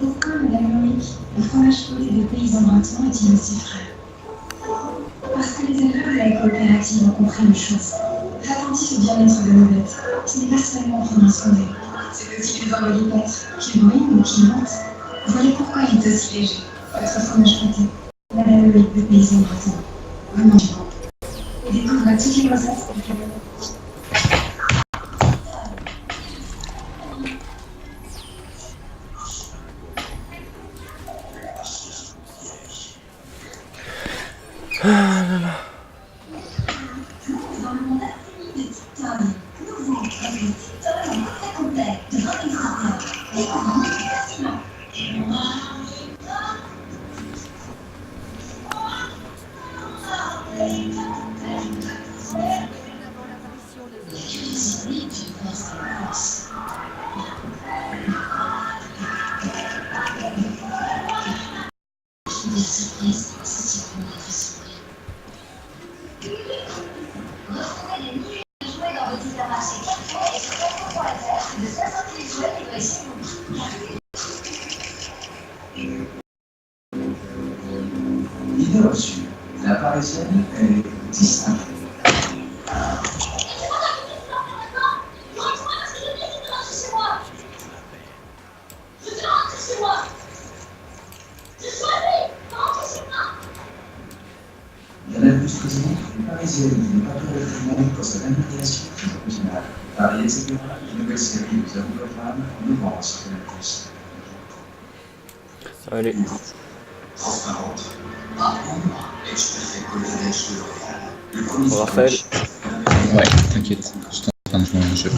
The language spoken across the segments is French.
Pourquoi, madame Loïc, le fromage fouetté de paysans bretons est-il aussi frais? Parce que les éleveurs de la coopérative ont compris une chose. Attentif au bien-être de nos bêtes. Ce n'est pas seulement prendre un soin d'elles. C'est aussi les orgolipètres qui bruinent ou qui mentent. Voyez pourquoi il est aussi léger. Votre fromage fouetté. Madame Loïc de paysans bretons. Vraiment bon. Et découvrez toutes les recettes. L'idée reçue, la parisienne est distincte. Madame Buscosini, une parisienne qui n'est pas peu réclamée pour sa manipulation très originale. Paris, etc. Une nouvelle série de The Programme en novembre sur Netflix. Allez. Transparente. Expert collège de L'Oréal. Le premier Raphaël. Ouais, t'inquiète, je suis en train de jouer un jeu.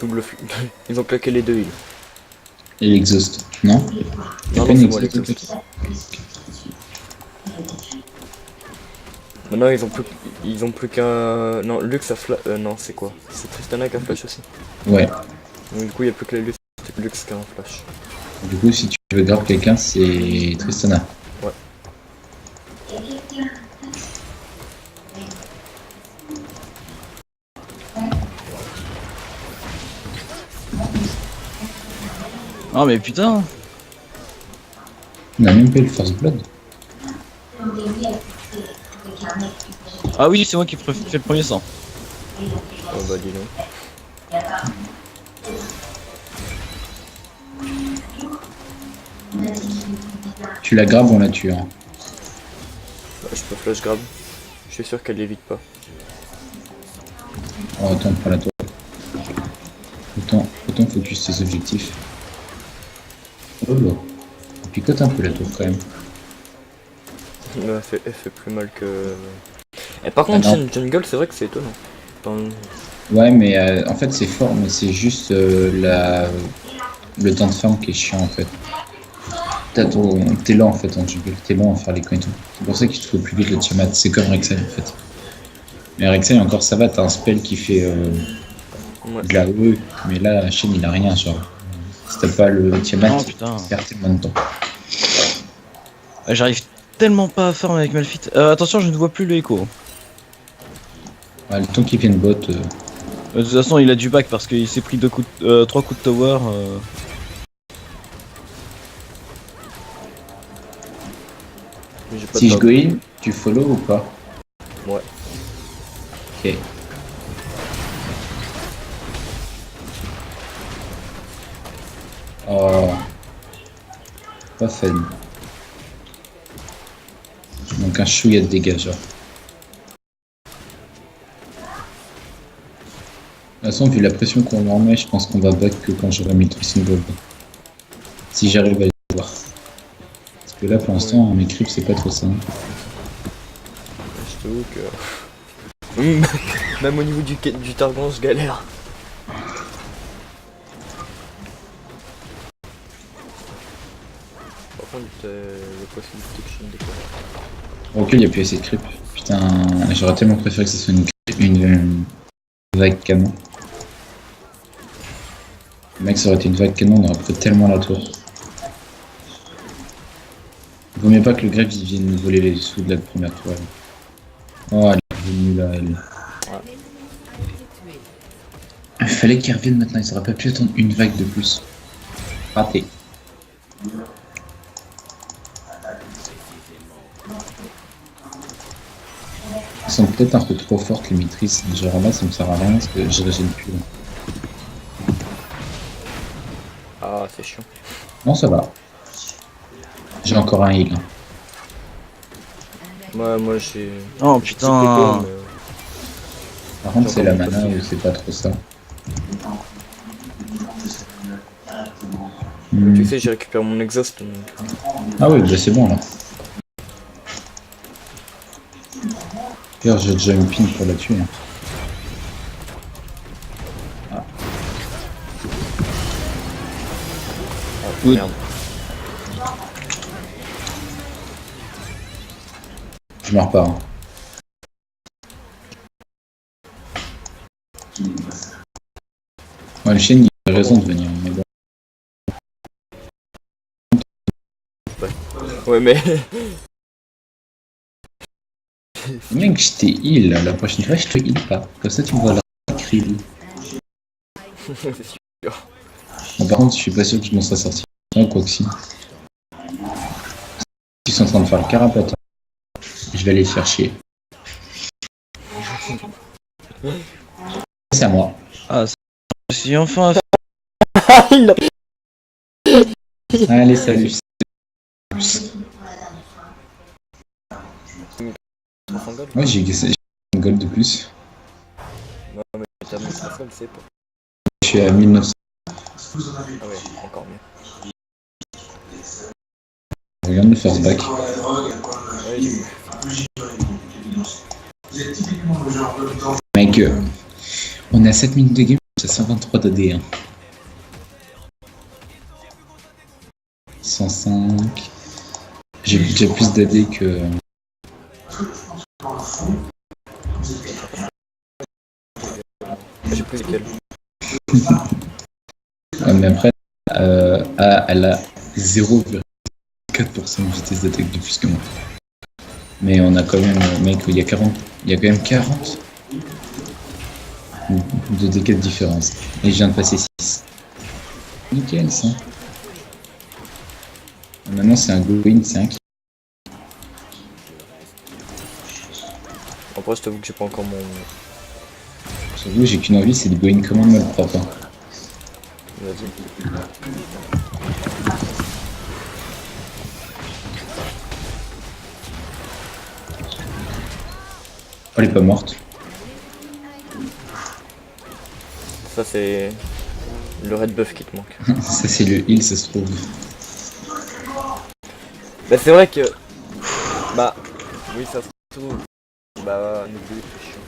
Double flux. Ils ont claqué les deux îles. Et l'exhaust, non? Non, non, c'est moi l'exhaust. Maintenant ils ont plus qu'un. Non, Lux a flash. Non, c'est quoi? C'est Tristana qui a flash aussi. Ouais. Donc du coup il n'y a plus que les Lux qui a un flash. Du coup, si tu veux grab quelqu'un, c'est Tristana. Ouais. Oh mais putain. On a même pas eu le First Blood. Ah oui, c'est moi qui fais le premier sang. Oh bah dis donc. Tu la grabes, on la tue. Hein. Bah, je peux flash grab. Je suis sûr qu'elle l'évite pas. Oh, attends, prends la tour. Autant focus tes objectifs. Oh là. On picote un peu la tour quand même. Elle fait plus mal que. Et par contre, Shen Jungle, c'est vrai que c'est étonnant. Enfin... Ouais, mais en fait, c'est fort, mais c'est juste le temps de farm qui est chiant en fait. T'es lent en fait en jungle, t'es lent à faire les coins et tout. C'est pour ça qu'il te faut plus vite le Tiamat, c'est comme Rek'Sai en fait. Mais Rek'Sai encore ça va, t'as un spell qui fait de la E, mais là Shen il a rien genre. Si t'as pas le Tiamat, Oh, putain. tu perds tellement de temps. J'arrive tellement pas à farm avec Malphite. Attention, je ne vois plus le écho. Ouais, le temps qu'il vienne bot. De toute façon, il a du back parce qu'il s'est pris 3 coups de tower. J'ai pas Si de je top. go in, tu follow ou pas? Ouais. Ok. Oh. Pas fun. Donc un chouïa de dégâts, genre. De toute façon, vu la pression qu'on en met, je pense qu'on va back que quand j'aurai mis 300 gold. Si j'arrive à les voir. Parce que là, pour l'instant, mes creeps, c'est pas trop ça. Je t'avoue que. Même au niveau du Targon, je galère. Par contre, le possibilité que je me découvre. Ok, il n'y a plus assez de creeps. Putain, j'aurais tellement préféré que ce soit une vague canon. Mec, ça aurait été une vague canon, on aurait pris tellement la tour. Vaut mieux pas que le greffe vienne nous voler les sous de la première tour. Oh, elle est revenue là, elle. Il fallait qu'ils reviennent maintenant, ils auraient pas pu attendre une vague de plus. Raté. Ils sont peut-être un peu trop fortes les maîtrises. Genre là, ça me sert à rien parce que je régène plus. Là. Ah, c'est chiant. Non, ça va. J'ai encore un heal. Hein. Moi j'ai. Oh J'ai putain. petit peu, Par contre, J'ai c'est la encore mana mis ou c'est pas trop ça. mais tu sais, j'ai récupéré mon exhaust. Donc... Ah oui, bah c'est bon là. D'ailleurs, j'ai déjà une ping pour la tuer. Hein. Ah, Oui. merde. Je me repars. Hein. Ouais, le chien, il a raison de venir. Mais bon. Ouais, mais. Mec, je t'ai heal. La prochaine fois, je te heal pas. Comme ça, tu me vois la krill. c'est sûr. Bon, par contre, je suis pas sûr que je m'en serais sorti. Oh, quoi que si. Ils sont en train de faire le carapate. Je vais aller les faire chier. C'est à moi. Ah, c'est enfin. Il l'a. Allez, salut. 300 gold. Ouais, j'ai une gold de plus. Non, mais t'as mis 300 gold, c'est pas. Je suis à 1900. Ah ouais, encore mieux. Regarde le first back. Ouais, j'ai vu. Mec, on est à 7 minutes de game, c'est 123 d'AD. Hein. 105. J'ai déjà plus d'AD que. J'ai plus lesquels. Ouais, mais après, elle a 0,4% de vitesse d'attaque de plus que moi. Mais on a quand même, mec, il y a quand même 40 de dégâts de différence. Et je viens de passer 6. Nickel ça. Maintenant c'est un go-in 5. Après, je t'avoue que j'ai pas encore mon. Surtout j'ai qu'une envie, c'est de go-in comme un mode propre. Hein. Vas-y. Oh, elle est pas morte. Ça, c'est. Le red buff qui te manque. Ça c'est le heal, ça se trouve. Bah, c'est vrai que. Bah. Oui, ça se trouve. Bah, n'oubliez plus chiant.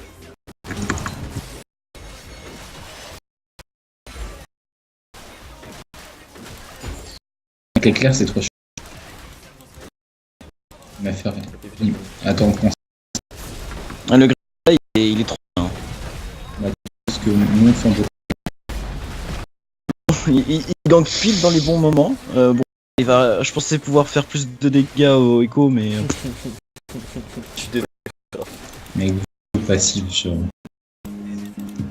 Avec l'éclair c'est trop chaud. Il m'a fait rien. Attends, on pense Ah, le gars, il est trop bien. que mon fond de... Il gank pile dans les bons moments. Bon, il va, je pensais pouvoir faire plus de dégâts au Echo, mais. Tu devais. Mais passif, genre.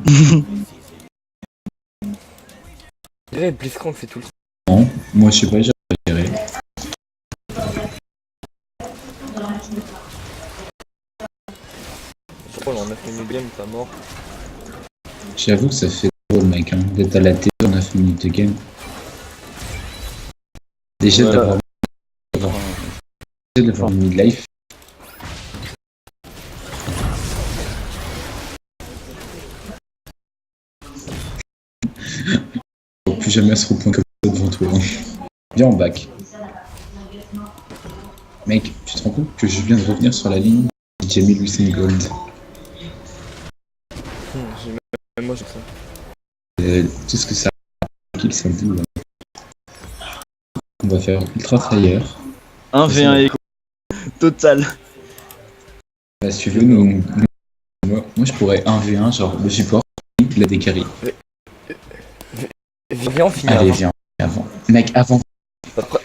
Je dirais Blitzcrank fait tout le temps. Non, moi je sais pas, j'ai géré. minutes de game, pas mort. J'avoue que ça fait drôle, mec, hein, d'être à la télé en 9 minutes de game. Déjà Ouais. d'avoir mis live. Faut plus jamais se reprendre comme ça devant toi. Hein. Viens en bac. Mec, tu te rends compte que je viens de revenir sur la ligne. J'ai mis Usain Gold. Même moi j'ai ça. Tout ce que ça kill, ça me dit. On va faire Ultra Fire. 1v1 écho. Total. Bah, si tu veux, moi je pourrais 1v1, genre le support, la décarry. Viens, on finit Allez, avant. viens, avant. Mec, avant. Après,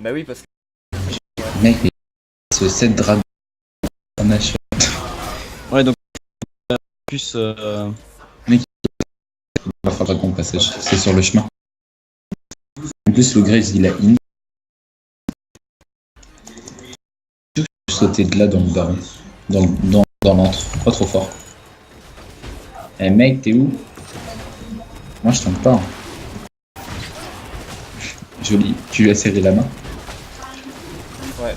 Bah oui, parce que... Mec, mais ce 7 dragon en achat. Ouais, donc plus On va faire dragon passage, c'est sur le chemin. En plus, le Graves il a in. Je vais sauter de là dans le baron. Dans l'antre. Pas trop fort. Eh mec, t'es où? Moi je tente pas. Hein. Joli. Tu lui as serré la main? Ouais.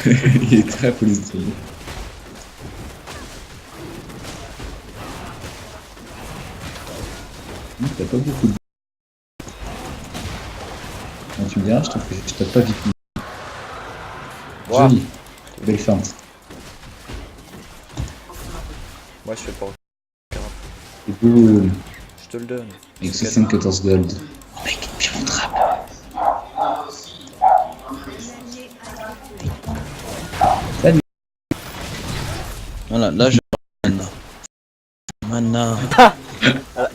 Il est très politique. T'as pas beaucoup de... Quand tu me diras, je t'ai pas vite. Wow. Joli. Belle feinte. Moi je fais pas. Et boum. Je te le donne. Avec 74 gold. Oh mec, viens mon drap. Salut. voilà, là je mana.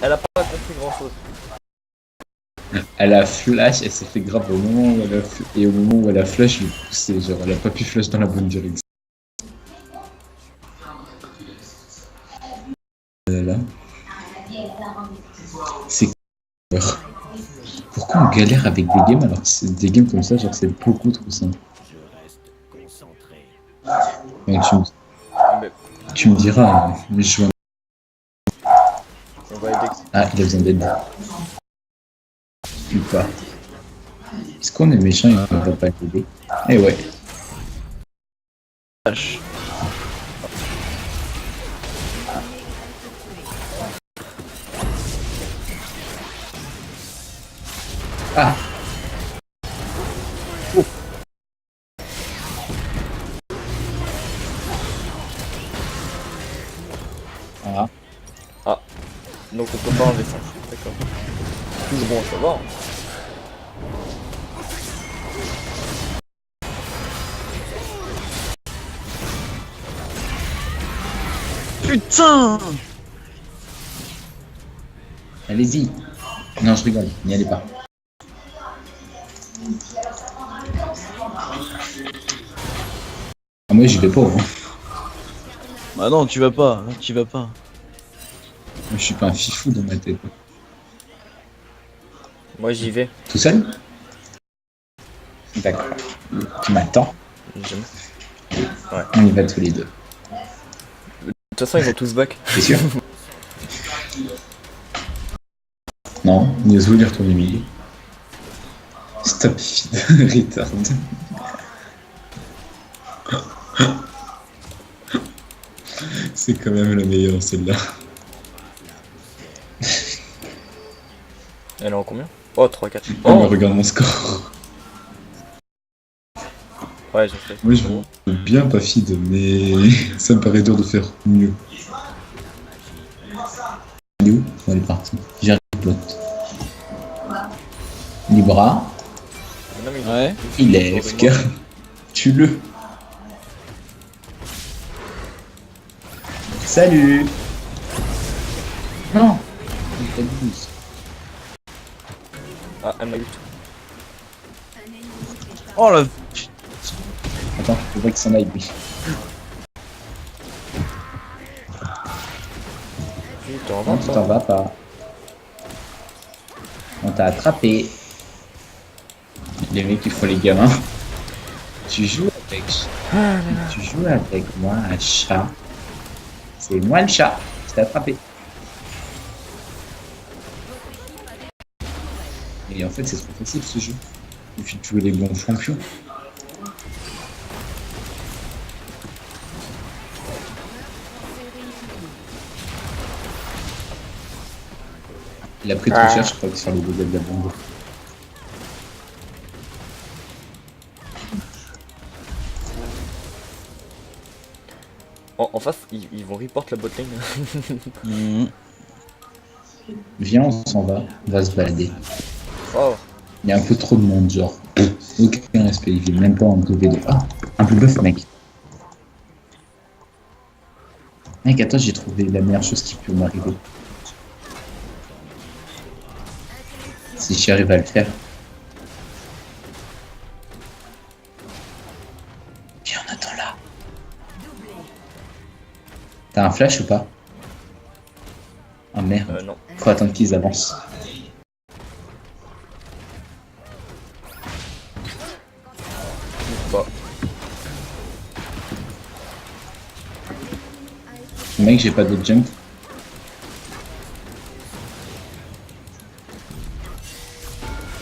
Elle a pas compris grand chose. Elle a flash, elle s'est fait grave au moment où elle a et au moment où elle a flash, je l'ai poussé, genre elle a pas pu flash dans la bonne direction. Là. C'est pourquoi on galère avec des games alors que c'est des games comme ça, genre c'est beaucoup trop simple. Donc, tu me diras, mais je vois. On va aider. Ah, il a besoin d'aide. Ou pas. Est-ce qu'on est méchant et qu'on va pas l'aider? Eh ouais. Ah. Ah. Ah. Donc on peut pas enlever ça. D'accord. Toujours bon à savoir. Putain. Allez-y. Non, je rigole, n'y allez pas. Ah, moi j'y vais pas. Hein. Bah non, tu vas pas, tu vas pas. Moi, je suis pas un fifou dans ma tête. Moi j'y vais. Tout seul? D'accord. Tu m'attends? J'aime. On y va tous les deux. De toute façon ils vont tous back. C'est sûr? Non, Niazu il est retourné milieu. Stop feed, retard. C'est quand même la meilleure celle-là. Elle est en combien? Oh 3-4. Oh, mais Oh regarde mon score. ouais j'ai fait. Moi je veux bien pas feed, mais ça me paraît dur de faire mieux. Il est où? Bon, elle est partie. J'arrive plot. Libra, Non, mais Ouais. il est FK. Tue-le. Salut. Non. Il fait 12. Ah elle m'a eu. Oh la. Attends, faut pas qu'il s'en aille lui. Tu t'en Non, vas tu pas. t'en vas pas. On t'a attrapé. Les mecs, il faut les gamins. Tu joues avec. Tu joues avec moi, un chat. C'est moi le chat. Je t'ai attrapé. Et en fait, c'est trop facile ce jeu. Il suffit de jouer les bons champions. Il a pris trop cher, je crois, que sur le modèle de la bombe. En face, ils vont report la botlane. Viens, on s'en va. On va se balader. Oh. Il y a un peu trop de monde, genre. Aucun respect, il vient même pas en 2v2. Ah, un blue buff, mec. Mec, attends, j'ai trouvé la meilleure chose qui peut m'arriver. Si j'arrive à le faire. Viens, on attend là. T'as un flash ou pas? Ah merde. Non. Faut attendre qu'ils avancent. Bah. Mec, j'ai pas de jump.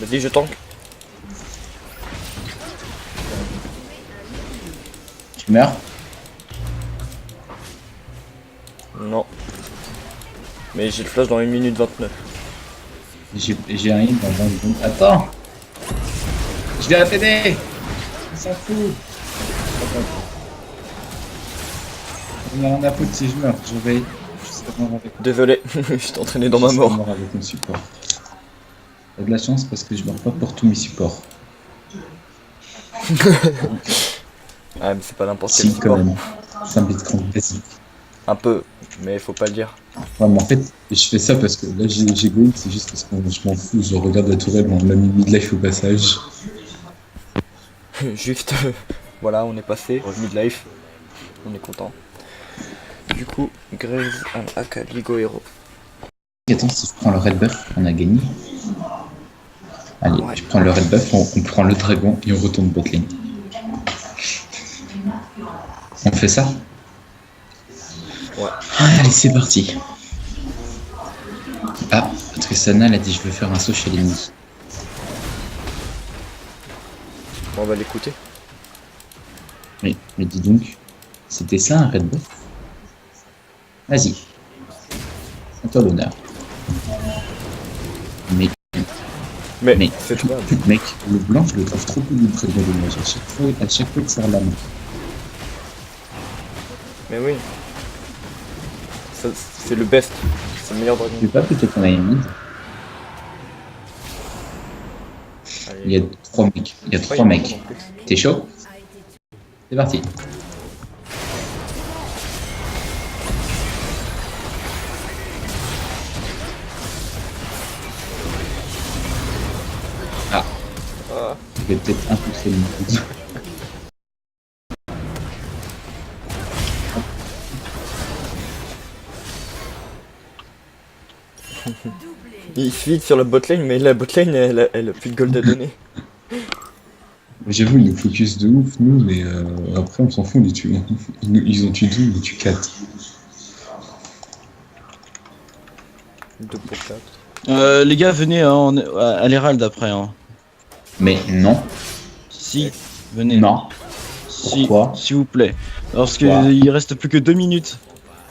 Vas-y, je tank. Tu meurs? Non. Mais j'ai le flash dans 1 minute 29. J'ai un hit dans 20 secondes. Attends! Je vais t'aider! On s'en fout! On a rien à foutre si je meurs. Je vais. Je serai mort avec. Désolé, je t'ai entraîné dans ma Je serai mort. mort avec mon support. T'as de la chance parce que je meurs pas pour tous mes supports. Ah, mais c'est pas n'importe quel Si, quand support. même. C'est un bitcoin basique. Un peu, mais faut pas le dire. Ouais, mais en fait, je fais ça parce que là j'ai goal, c'est juste parce que je m'en fous. Je regarde la tourelle, on l'a mis midlife au passage. Juste, voilà, on est passé, midlife. On est content. Du coup, Graves, Akali, Go Hero. Attends, si je prends le red buff, on a gagné. Allez, Ouais. je prends le red buff, on prend le dragon et on retourne botlane. On fait ça? Ouais. Allez, c'est parti. Ah, Tristana, elle a dit je veux faire un saut chez l'ennemi. On va l'écouter. Mais dis donc, c'était ça un red buff? Vas-y. À toi l'honneur. Mais Mais c'est toi. mec, le blanc, je le trouve trop cool près de la dommage. À chaque fois que ça la main. Mais oui. Ça, c'est le best. C'est le meilleur dragon. Tu veux pas peut-être qu'on aille mid? Allez. Il y a 3 mecs. Il y a Ouais, 3 il y a mecs. beaucoup en plus. T'es chaud? C'est parti. Ah, Ah. je vais peut-être impulser le mid. Il se vide sur la botlane, mais la botlane, elle a plus de gold à donner. J'avoue, ils nous focus de ouf, nous, mais après, on s'en fout, on les tue. Ils ont tué 2, on les tue 4. 2 pour 4. Les gars, venez hein, à l'Herald après. Hein. Mais non, Si, venez. non. Si, Pourquoi? s'il vous plaît. Parce Pourquoi qu'il reste plus que 2 minutes.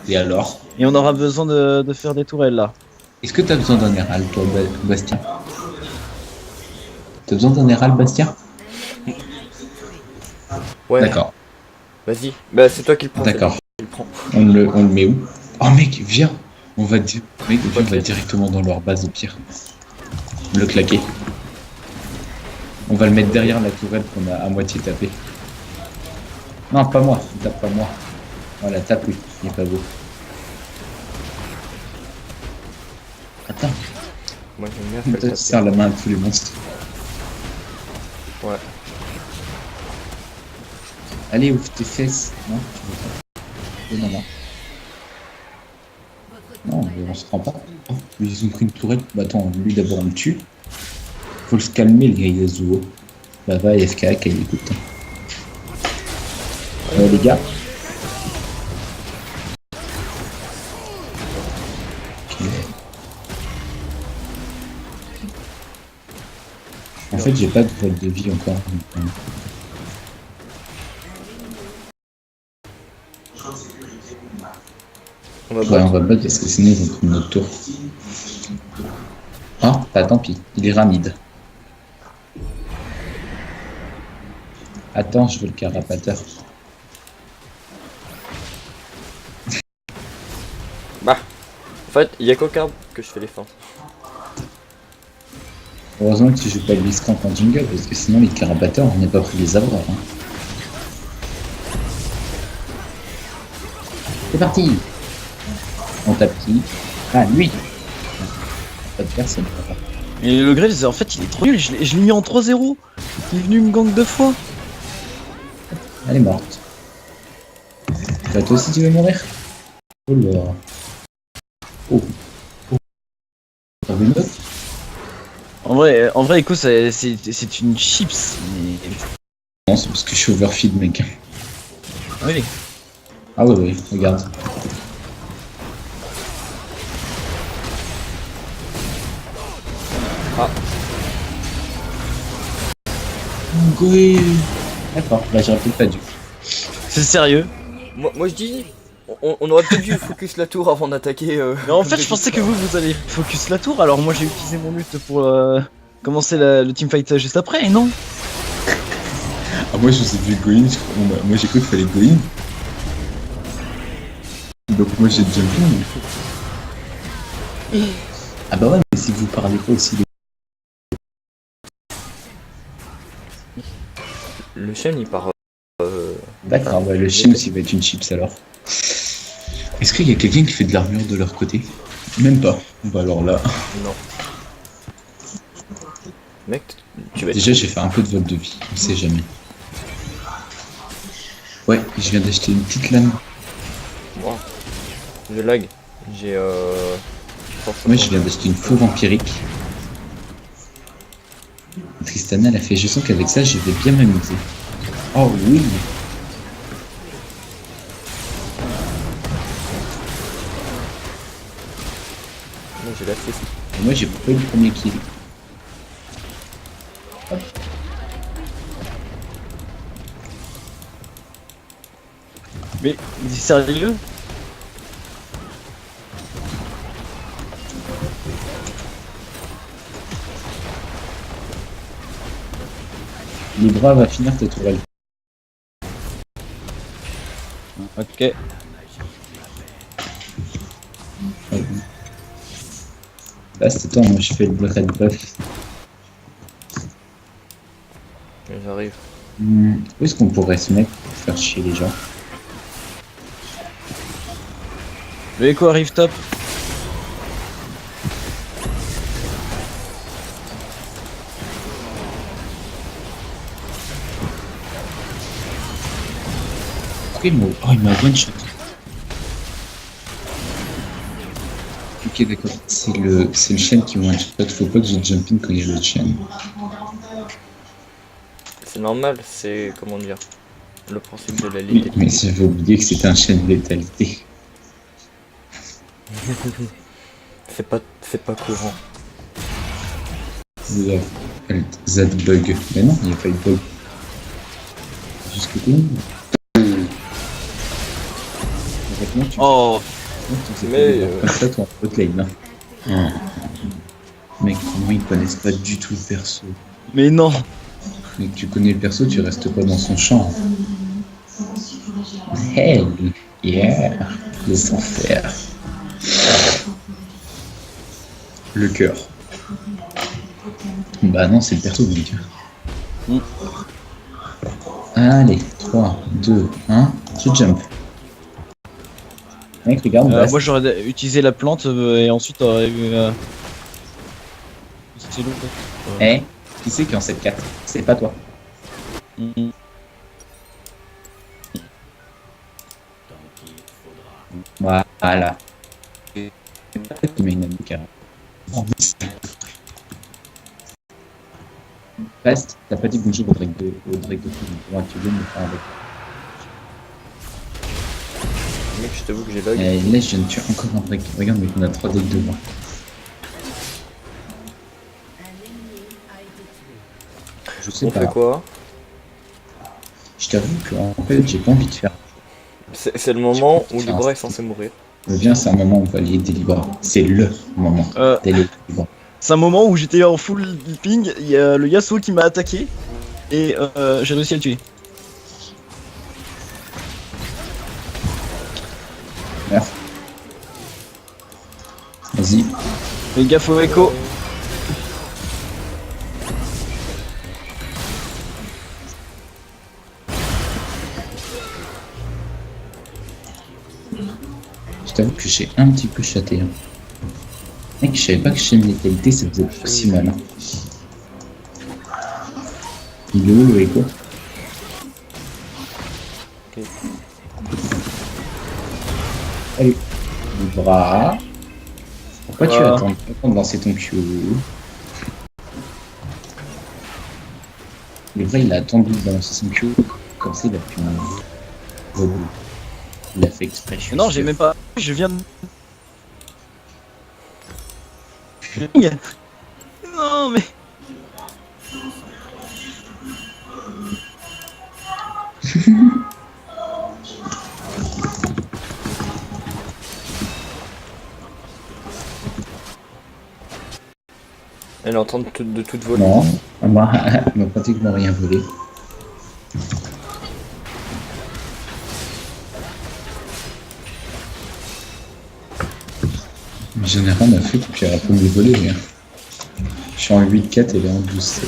Et alors? Et on aura besoin de faire des tourelles là. Est-ce que t'as besoin d'un Herald, toi, Bastien? T'as besoin d'un Herald, Bastien? Ouais. D'accord, Vas-y. Bah, c'est toi qui le prends. d'accord. Tu le prends. On le met où? Oh mec, viens! On va, mec, viens, on va directement dans leur base au pire. Le claquer. On va le mettre derrière la tourelle qu'on a à moitié tapé. Non, pas moi, tape pas moi. Voilà, tape lui, il est pas beau. Attends, Moi, j'aime bien toi, faire tu le serres la main à tous les monstres. Ouais. Allez, ouvre tes fesses. Non, tu veux pas. Oh, non, non. Non, on se rend pas. Oh, ils ont pris une tourelle. Bah attends, lui d'abord on le tue. Faut se calmer le gars Yasuo. Bah va FK, qu'elle écoute. Les gars. En fait, j'ai pas de vol de vie encore. On va Ouais, bot. on va bot parce que sinon ils vont prendre notre tour. Ah, bah tant pis, il est ramide. Attends, je veux le carapateur. Bah, en fait, il y a qu'au carb que je fais les fins. Heureusement que tu joues pas Blitzcrank en jungle parce que sinon les carapateurs on n'est pas pris les avoir. Hein. C'est parti. On tape qui? Ah lui. Pas de personne. Et le Graves, en fait, il est trop nul. Je l'ai mis en 3-0. Il est venu me gank 2 fois. Elle est morte. Bah, toi aussi tu veux mourir? Oh là. Oh. Oh. T'en veux une autre? En vrai, Echo, c'est une chips. Mais... Non, c'est parce que je suis overfeed mec. Oui. Ah ouais, ouais, regarde. Ah. Oui. D'accord, bah j'aurais peut-être pas dû. C'est sérieux. Moi je dis, on aurait peut-être dû focus la tour avant d'attaquer. Mais en fait, je pensais que vous allez focus la tour. Alors moi, j'ai utilisé mon ult pour commencer le teamfight juste après. Et non. Ah moi je vous ai vu go in, moi j'ai cru qu'il fallait go in. Donc moi j'ai jump in. Ah bah ouais, mais si vous parlez pas aussi de... Le chêne il part. D'accord, bah le chien aussi va être une chips alors. Est-ce qu'il y a quelqu'un qui fait de l'armure de leur côté? Même pas. Bah alors là... Non. Mec, tu vas être. Déjà j'ai fait un peu de vol de vie, on sait jamais. Ouais, je viens d'acheter une petite lame. Wow. Je lag. J'ai Moi je viens d'acheter une faux vampirique. Tristana elle a fait, je sens qu'avec ça je vais bien m'amuser. Oh oui. Moi j'ai l'assist. Et moi j'ai pas eu le premier kill. Hop. Mais sérieux. Libra va finir ta tourelle. Ok. Ouais. Là c'est toi, moi je fais le red buff. J'arrive. Où est-ce qu'on pourrait se mettre pour faire chier les gens? Le Echo arrive top. Il m'a one shot. Ok d'accord, c'est le chêne qui one shot, faut pas que je jump in quand il y a le chêne. C'est normal, c'est comment dire le principe de la Oui, ligue. mais j'avais oublié que c'était un chêne létalité. C'est pas courant. Z bug. Mais non, il n'y a pas eu de bug. Jusque où? Honnêtement, tu Oh. tu Mais, comme ça, toi, en botlane. Hein. Mec, comment ils connaissent pas du tout le perso? Mais non. Mec, tu connais le perso, tu restes pas dans son champ. Hell yeah, le sang-faire. Le cœur. Bah non, c'est le perso, mec. Allez, 3, 2, 1, je jump. Mec, regarde, Moi j'aurais utilisé la plante et ensuite t'aurais eu. C'est long. Eh, qui c'est qui en 7-4? C'est pas toi. Voilà. Il met une amie carré. Reste, t'as pas dit bonjour au Drake de fou, donc tu veux me faire avec. Mec, je t'avoue que j'ai lag. Et là, je viens de tuer encore un Drake. Regarde, mec, on a 3 decks devant. Je sais On pas. fait quoi? Je t'avoue qu'en fait, j'ai pas envie de faire. C'est le moment où Tiens, Libra est censé mourir. Bien, c'est un moment où on va aller délibérer. C'est le moment d'aller délibérer. C'est un moment où j'étais en full ping, il y a le Yasuo qui m'a attaqué et j'ai réussi à le tuer. Merde. Vas-y. Fais gaffe au Echo. Je t'avoue que j'ai un petit peu chaté. Hein. Mec, je savais pas que chez les qualités ça faisait aussi mal. Hein. Il est où le Echo? Ok. Allez. Le bras. Pourquoi tu attends de lancer ton Q? Le vrai, il a attendu de lancer son Q. Comme ça, il a pu rebond. Il a fait exprès. Non, j'ai même pas. Je viens de. Non, mais. Elle est en train de tout voler. Non, moi, elle m'a pratiquement rien volé. Mais j'en ai rien à foutre, puis elle a pas me voler. Hein. Je suis en 8-4 et elle est en 12-7.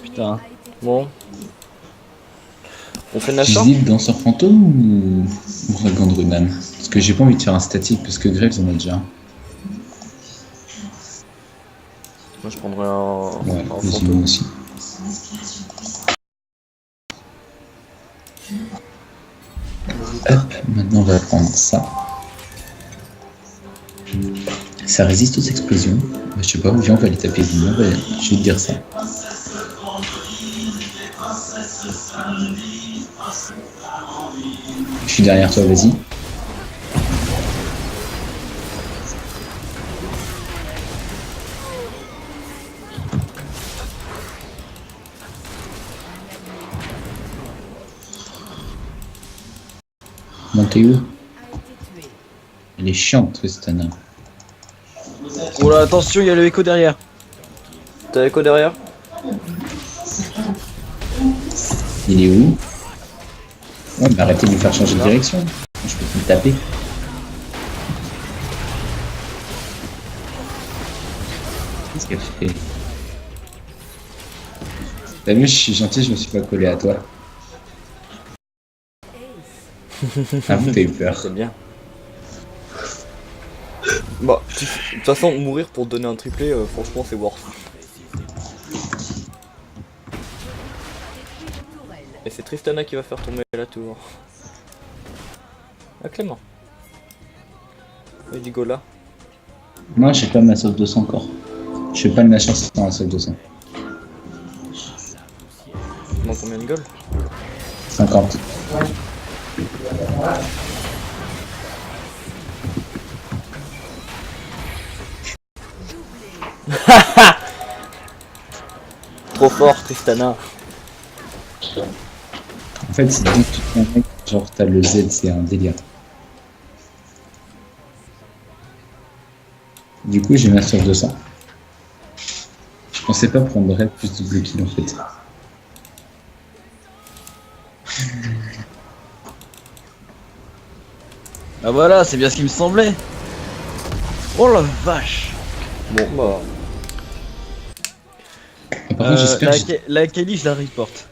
Putain. Bon. On fait Nashor? J'hésite danseur fantôme ou Dragon de Runan? Parce que j'ai pas envie de faire un statique parce que Graves en a déjà un. Moi je prendrais un. Ouais, un vas-y, fantôme. moi aussi. Hop, maintenant on va prendre ça. Ça résiste aux explosions. Bah, je sais pas, viens on va aller taper du monde, je vais te dire ça. Je suis derrière toi, vas-y. Montez où? Elle est chiante, Tristana. Oh là, attention, il y a le Echo derrière. T'as Echo derrière? Il est où? Ouais, mais arrêtez de lui faire changer de direction. Je peux plus le taper. Qu'est-ce qu'elle fait? T'as vu, je suis gentil, je me suis pas collé à toi. Ah bon, t'as eu peur. C'est bien. Bah, de toute façon, mourir pour donner un triplé, franchement, c'est worth. Et c'est Tristana qui va faire tomber la tour. Ah, Clément. Il go là. Moi, j'ai pas ma sauve 200 encore. Je fais pas le Nashor sans la sauve 200. Dans combien de goals? 50. Trop fort, Tristana. En fait, c'est dès que tu te mec, genre t'as le Z, c'est un délire. Du coup, j'ai ma sauve 200. Je pensais pas prendre Red plus double kill en fait. Ah voilà, c'est bien ce qui me semblait. Oh la vache. Bon, bah. Et par contre, j'espère que La Kelly, je la reporte.